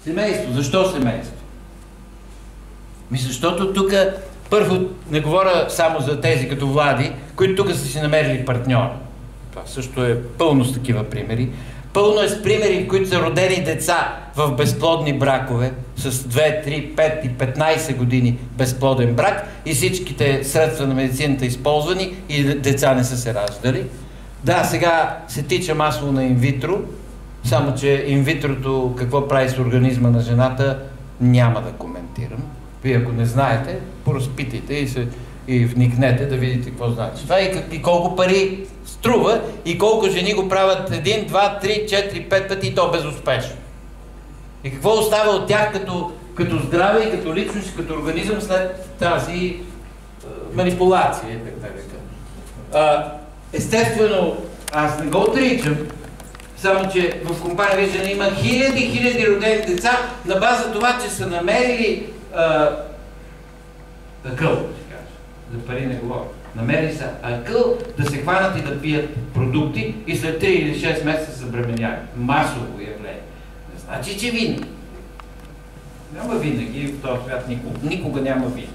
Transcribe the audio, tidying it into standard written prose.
Семейство. Защо семейство? Защото тук, първо, не говоря само за тези като Влади, които тук са си намерили партньора. Това също е пълно с такива примери. Пълно е с примери, в които са родени деца в безплодни бракове, с 2, 3, 5 и 15 години безплоден брак и всичките средства на медицината използвани и деца не са се раждали. Да, сега се тича масово на инвитро, само че инвитрото какво прави с организма на жената, няма да коментирам. Вие ако не знаете, поразпитайте и вникнете да видите какво значи. Това и колко пари струва и колко жени го правят 1, 2, 3, 4, 5 пъти и то безуспешно. И какво остава от тях като здраве и като личност, като организъм след тази манипулация, така да кажа. Естествено, аз не го отричам, само че в компания Виждане има хиляди родени деца на база това, че са намерили акъл, ще кажа. За пари не говоря. Намерили са акъл да се хванат и да пият продукти и след 3 или 6 месеца се забременяват. Масово явление. Не значи, че винаги. Няма винаги, в този свят никога няма винаги.